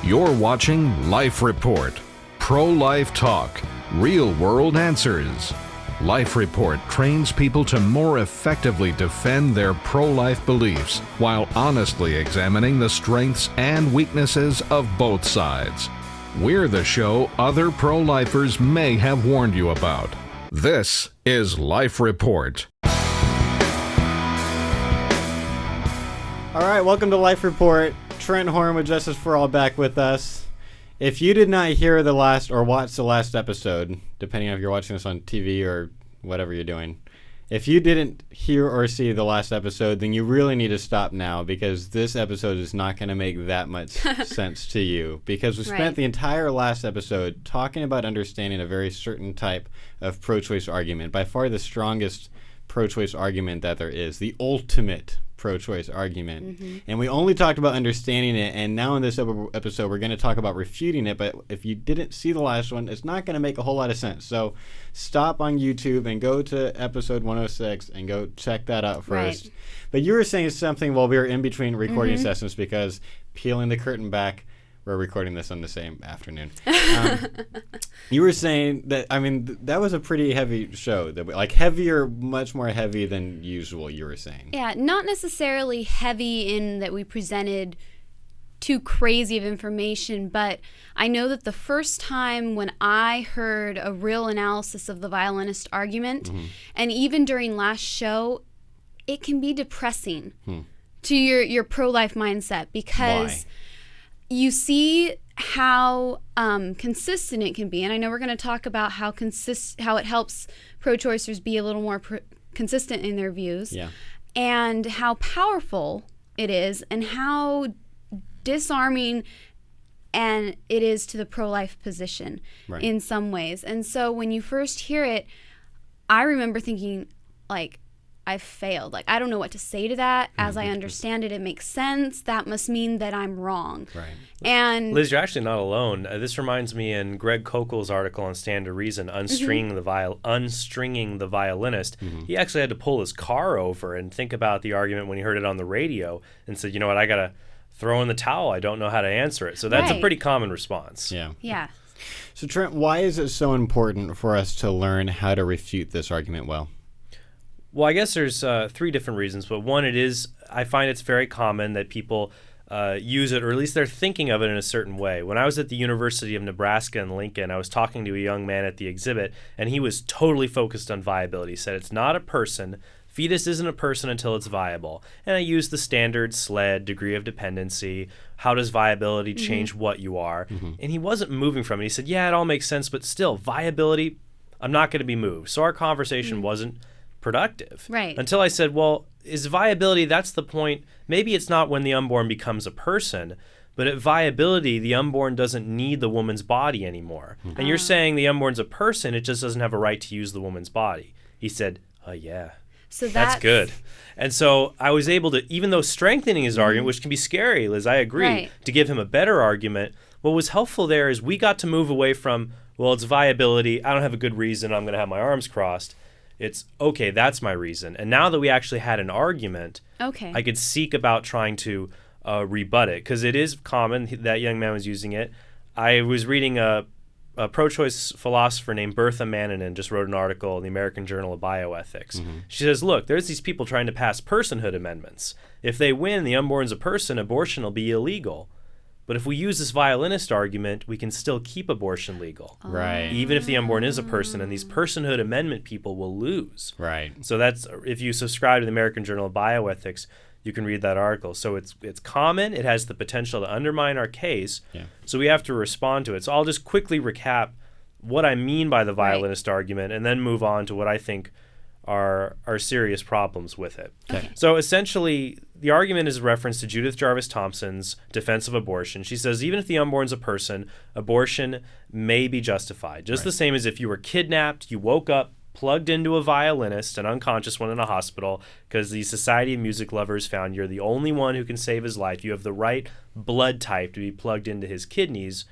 You're watching Life Report. Pro-life talk. Real-world answers. Life Report trains people to more effectively defend their pro-life beliefs while honestly examining the strengths and weaknesses of both sides. We're the show other pro-lifers may have warned you about. This is Life Report. All right, welcome to Life Report. Trent Horn with Justice for All back with us. If you did not hear the last or watch the last episode, depending on if you're watching this on TV or whatever you're doing, if you didn't hear or see the last episode, then you really need to stop now, because this episode is not going to make that much sense to you, because we spent the entire last episode talking about understanding a very certain type of pro-choice argument, by far the strongest pro-choice argument that there is, the ultimate pro-choice argument. And we only talked about understanding it, and now in this episode we're going to talk about refuting it. But if you didn't see the last one, it's not going to make a whole lot of sense. So stop on YouTube and go to episode 106 and go check that out first. But you were saying something while we were in between recording sessions, because peeling the curtain back, we're recording this on the same afternoon. You were saying that, I mean, that was a pretty heavy show. Like heavier, much more heavy than usual, you were saying. Yeah, not necessarily heavy in that we presented too crazy of information, but I know that the first time when I heard a real analysis of the violinist argument, and even during last show, it can be depressing to your pro-life mindset, because you see how consistent it can be. And I know we're going to talk about how it helps pro-choicers be a little more consistent in their views, and how powerful it is, and how disarming and it is to the pro-life position in some ways. And so when you first hear it, I remember thinking, like, I failed. Like, I don't know what to say to that. As I understand it, it makes sense. That must mean that I'm wrong. And Liz, you're actually not alone. This reminds me in Greg Kokel's article on Stand to Reason, Unstringing the Violinist. He actually had to pull his car over and think about the argument when he heard it on the radio and said, you know what, I got to throw in the towel. I don't know how to answer it. So that's a pretty common response. Yeah. So Trent, why is it so important for us to learn how to refute this argument well? Well, I guess there's three different reasons, but one, I find it's very common that people use it, or at least they're thinking of it in a certain way. When I was at the University of Nebraska in Lincoln, I was talking to a young man at the exhibit, and he was totally focused on viability. He said, it's not a person. Fetus isn't a person until it's viable. And I used the standard SLED, degree of dependency. How does viability change what you are? And he wasn't moving from it. He said, yeah, it all makes sense, but still, viability, I'm not going to be moved. So our conversation wasn't productive. Until I said, well, is viability, that's the point. Maybe it's not when the unborn becomes a person, but at viability, the unborn doesn't need the woman's body anymore. And you're saying the unborn's a person, it just doesn't have a right to use the woman's body. He said, oh, yeah. So that's good. And so I was able to, even though strengthening his argument, which can be scary, Liz, I agree, to give him a better argument, what was helpful there is we got to move away from, well, it's viability, I don't have a good reason, I'm going to have my arms crossed. It's, okay, that's my reason. And now that we actually had an argument, I could seek about trying to rebut it, because it is common. That young man was using it. I was reading a pro-choice philosopher named Bertha Mannanen just wrote an article in the American Journal of Bioethics. She says, look, there's these people trying to pass personhood amendments. If they win, the unborn's a person, abortion will be illegal. But if we use this violinist argument, we can still keep abortion legal. Even if the unborn is a person, and these personhood amendment people will lose. So that's, if you subscribe to the American Journal of Bioethics, you can read that article. So it's common. It has the potential to undermine our case. So we have to respond to it. So I'll just quickly recap what I mean by the violinist argument, and then move on to what I think are serious problems with it. So essentially, the argument is a reference to Judith Jarvis Thompson's defense of abortion. She says, even if the unborn's a person, abortion may be justified. Just the same as if you were kidnapped, you woke up, plugged into a violinist, and unconscious one in a hospital, because the Society of Music Lovers found you're the only one who can save his life. You have the right blood type to be plugged into his kidneys.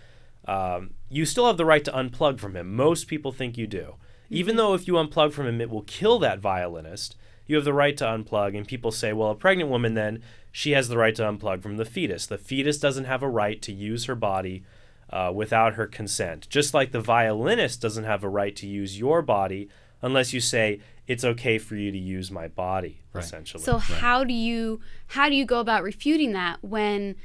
You still have the right to unplug from him. Most people think you do. Even though if you unplug from him, it will kill that violinist, you have the right to unplug. And people say, well, a pregnant woman then, she has the right to unplug from the fetus. The fetus doesn't have a right to use her body without her consent. Just like the violinist doesn't have a right to use your body unless you say, it's okay for you to use my body, essentially. So how do you go about refuting that when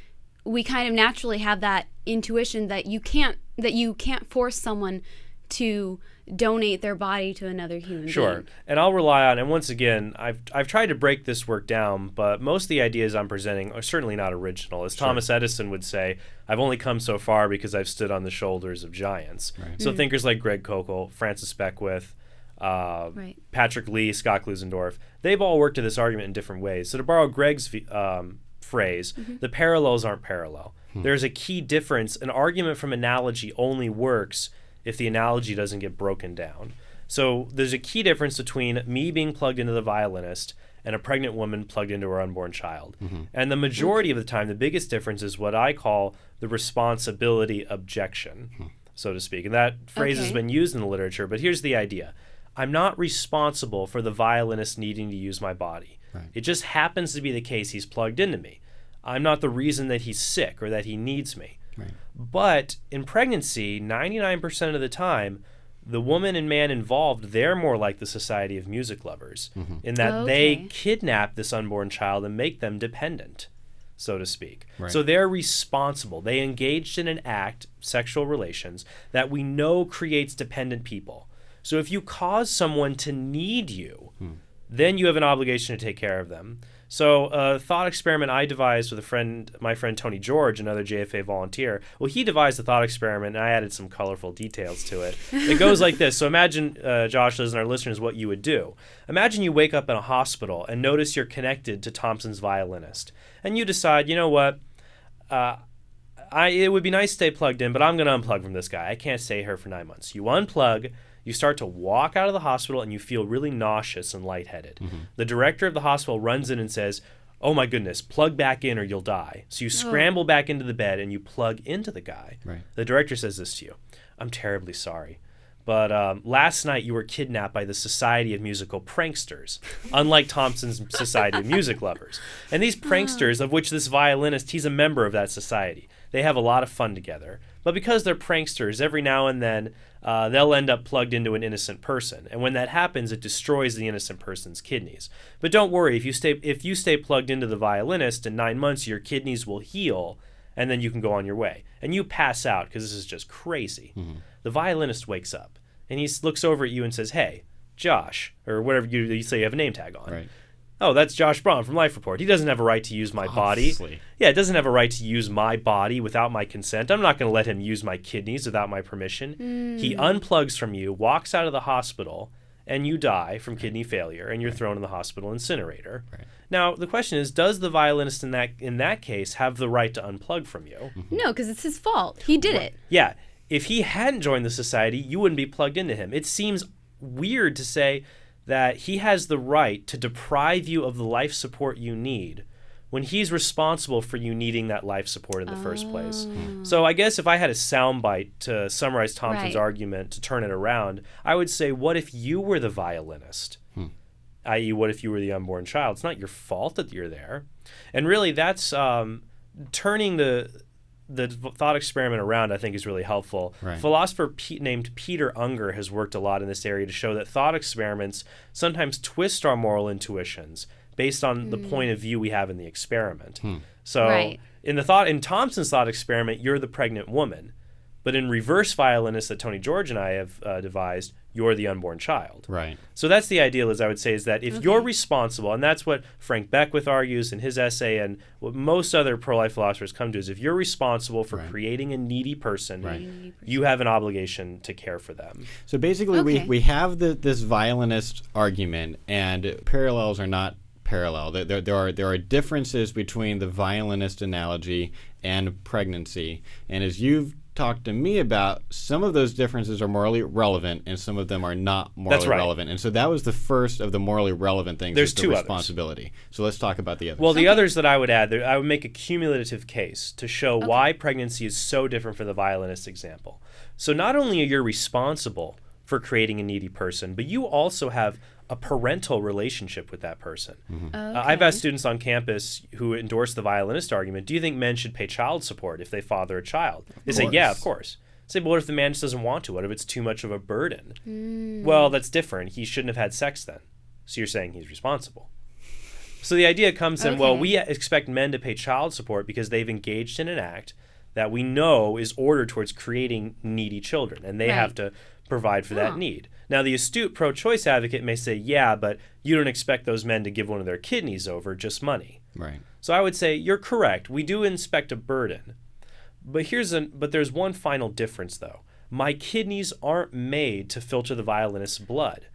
we kind of naturally have that intuition that you can't force someone to donate their body to another human being? And I'll rely on, and once again, I've tried to break this work down, but most of the ideas I'm presenting are certainly not original. As Thomas Edison would say, I've only come so far because I've stood on the shoulders of giants. So thinkers like Greg Koukl, Francis Beckwith, Patrick Lee, Scott Klusendorf, they've all worked to this argument in different ways. So to borrow Greg's phrase, the parallels aren't parallel. There's a key difference. An argument from analogy only works if the analogy doesn't get broken down. So there's a key difference between me being plugged into the violinist and a pregnant woman plugged into her unborn child. And the majority of the time, the biggest difference is what I call the responsibility objection, so to speak. And that phrase has been used in the literature, but here's the idea. I'm not responsible for the violinist needing to use my body. It just happens to be the case he's plugged into me. I'm not the reason that he's sick or that he needs me. But in pregnancy, 99% of the time, the woman and man involved, they're more like the Society of Music Lovers in that they kidnap this unborn child and make them dependent, so to speak. So they're responsible. They engaged in an act, sexual relations, that we know creates dependent people. So if you cause someone to need you, then you have an obligation to take care of them. So a thought experiment I devised with my friend Tony George, another JFA volunteer. Well, he devised the thought experiment, and I added some colorful details to it. It goes like this. So imagine, Josh, Liz, and our listeners, what you would do. Imagine you wake up in a hospital and notice you're connected to Thompson's violinist. And you decide, you know what, it would be nice to stay plugged in, but I'm going to unplug from this guy. I can't stay here for 9 months. You unplug. You start to walk out of the hospital and you feel really nauseous and lightheaded. The director of the hospital runs in and says, oh my goodness, plug back in or you'll die. So you scramble back into the bed and you plug into the guy. The director says this to you, I'm terribly sorry, but last night you were kidnapped by the Society of Musical Pranksters, unlike Thompson's Society of Music Lovers. And these pranksters, of which this violinist, he's a member of that society. They have a lot of fun together. But because they're pranksters, every now and then they'll end up plugged into an innocent person. And when that happens, it destroys the innocent person's kidneys. But don't worry, if you stay plugged into the violinist, in 9 months your kidneys will heal, and then you can go on your way. And you pass out because this is just crazy. The violinist wakes up, and he looks over at you and says, hey, Josh, or whatever you say you have a name tag on. Oh, that's Josh Braun from Life Report. He doesn't have a right to use my body. Yeah, it doesn't have a right to use my body without my consent. I'm not going to let him use my kidneys without my permission. He unplugs from you, walks out of the hospital, and you die from kidney failure, and you're thrown in the hospital incinerator. Now, the question is, does the violinist in that case have the right to unplug from you? No, because it's his fault. He did it. Yeah. If he hadn't joined the society, you wouldn't be plugged into him. It seems weird to say that he has the right to deprive you of the life support you need when he's responsible for you needing that life support in the first place. So I guess if I had a soundbite to summarize Thompson's argument to turn it around, I would say, what if you were the violinist? I.e., what if you were the unborn child? It's not your fault that you're there. And really, that's turning the thought experiment around, I think, is really helpful. A philosopher named Peter Unger has worked a lot in this area to show that thought experiments sometimes twist our moral intuitions based on the point of view we have in the experiment. So in Thompson's thought experiment, you're the pregnant woman. But in reverse violinist that Tony George and I have devised, you're the unborn child. So that's the ideal, as I would say, is that if you're responsible, and that's what Frank Beckwith argues in his essay, and what most other pro-life philosophers come to, is if you're responsible for creating a needy person, you have an obligation to care for them. So basically we have this violinist argument, and parallels are not parallel. There are differences between the violinist analogy and pregnancy. And as you've talked to me about, some of those differences are morally relevant and some of them are not morally relevant. And so that was the first of the morally relevant things. There's the two responsibility. Others. So let's talk about the others. Well, the others that I would add, I would make a cumulative case to show why pregnancy is so different from the violinist example. So not only are you responsible for creating a needy person, but you also have a parental relationship with that person. Okay. I've asked students on campus who endorse the violinist argument, do you think men should pay child support if they father a child? They say, yeah, of course. I say, but what if the man just doesn't want to? What if it's too much of a burden? Well, that's different. He shouldn't have had sex then. So you're saying he's responsible. So the idea comes in, well, we expect men to pay child support because they've engaged in an act that we know is ordered towards creating needy children, and they have to provide for that need. Now, the astute pro-choice advocate may say, yeah, but you don't expect those men to give one of their kidneys over, just money. Right. So I would say you're correct. We do inspect a burden. But there's one final difference, though. My kidneys aren't made to filter the violinist's blood.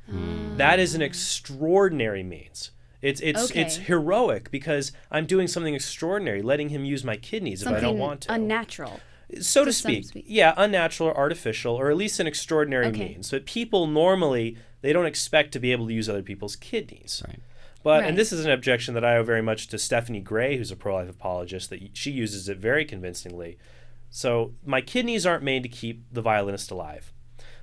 That is an extraordinary means. It's heroic because I'm doing something extraordinary, letting him use my kidneys if I don't want to. Unnatural. So to speak. Yeah, unnatural or artificial, or at least an extraordinary means. But people normally, they don't expect to be able to use other people's kidneys. Right. But and this is an objection that I owe very much to Stephanie Gray, who's a pro-life apologist, that she uses it very convincingly. So my kidneys aren't made to keep the violinist alive.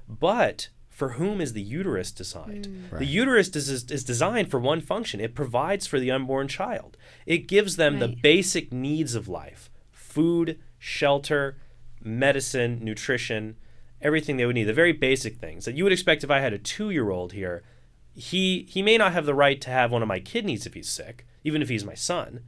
But for whom is the uterus designed? The uterus is designed for one function. It provides for the unborn child. It gives them the basic needs of life: food, shelter, medicine, nutrition, everything they would need, the very basic things that you would expect if I had a 2-year-old here. He may not have the right to have one of my kidneys if he's sick, even if he's my son,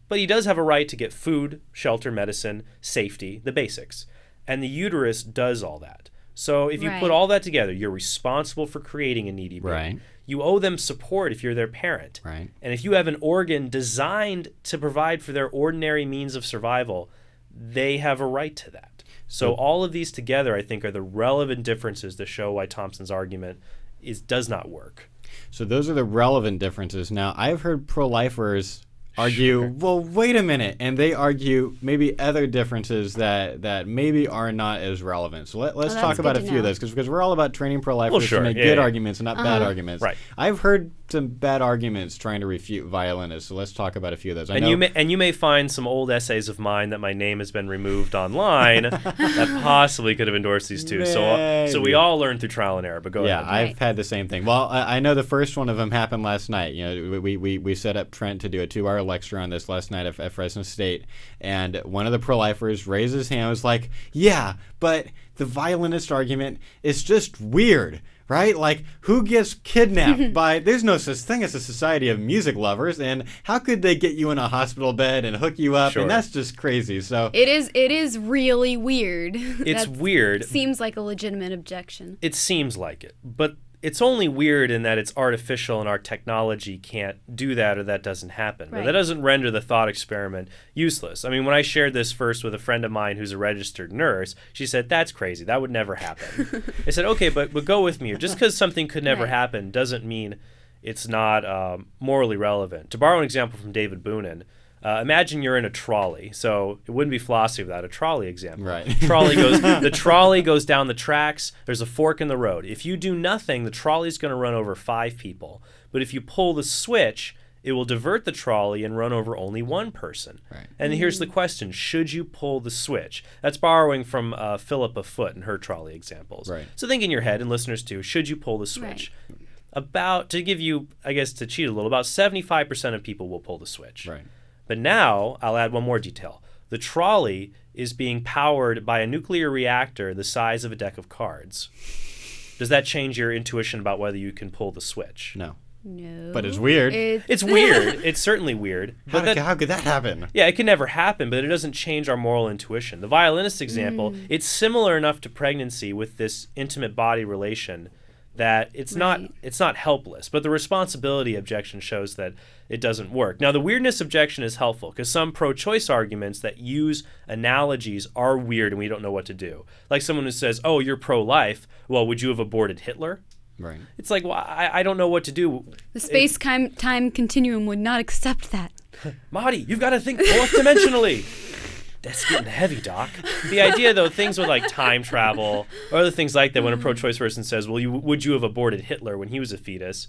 but he does have a right to get food, shelter, medicine, safety, the basics. And the uterus does all that. So if you put all that together, you're responsible for creating a needy baby. Right. You owe them support if you're their parent. Right. And if you have an organ designed to provide for their ordinary means of survival, they have a right to that. So all of these together, I think, are the relevant differences to show why Thompson's argument does not work. So those are the relevant differences. Now, I've heard pro-lifers argue, well, wait a minute, and they argue maybe other differences that maybe are not as relevant. So let's talk about a few of those, because we're all about training pro-lifers to make good arguments and not bad arguments. Right. I've heard some bad arguments trying to refute violinists, so let's talk about a few of those. You may find some old essays of mine that my name has been removed online that possibly could have endorsed these two. So we all learn through trial and error. But go ahead. Yeah, I've had the same thing. Well, I know the first one of them happened last night. You know, we set up Trent to do a 2-hour lecture on this last night at Fresno State, and one of the pro-lifers raised his hand and was like, yeah, but the violinist argument is just weird. Right? Like, who gets kidnapped by... There's no such thing as a society of music lovers, and how could they get you in a hospital bed and hook you up? And that's just crazy. So It is really weird. It's weird. Seems like a legitimate objection. It seems like it. But it's only weird in that it's artificial and our technology can't do that, or that doesn't happen. But that doesn't render the thought experiment useless. I mean, when I shared this first with a friend of mine who's a registered nurse, she said, that's crazy. That would never happen. I said, okay, but go with me here. Just because something could never happen doesn't mean it's not morally relevant. To borrow an example from David Boonin, imagine you're in a trolley. So it wouldn't be philosophy without a trolley example. Right. The trolley goes down the tracks. There's a fork in the road. If you do nothing, the trolley's going to run over 5 people. But if you pull the switch, it will divert the trolley and run over only 1 person. Right. And here's the question: should you pull the switch? That's borrowing from Philippa Foot and her trolley examples. Right. So think in your head, and listeners too, should you pull the switch? About, to give you, I guess, to cheat a little, about 75% of people will pull the switch. Right. But now, I'll add one more detail. The trolley is being powered by a nuclear reactor the size of a deck of cards. Does that change your intuition about whether you can pull the switch? No. No. But it's weird. It's weird. It's certainly weird. But How could that happen? Yeah, it can never happen, but it doesn't change our moral intuition. The violinist example, it's similar enough to pregnancy with this intimate body relation that it's not helpless, but the responsibility objection shows that it doesn't work. Now, the weirdness objection is helpful because some pro-choice arguments that use analogies are weird and we don't know what to do. Like someone who says, oh, you're pro-life, well, would you have aborted Hitler? Right. It's like, well, I don't know what to do. The space-time continuum would not accept that. Marty, you've got to think fourth dimensionally. That's getting heavy, Doc. The idea, though, things with like time travel or other things like that, when a pro-choice person says, well, would you have aborted Hitler when he was a fetus?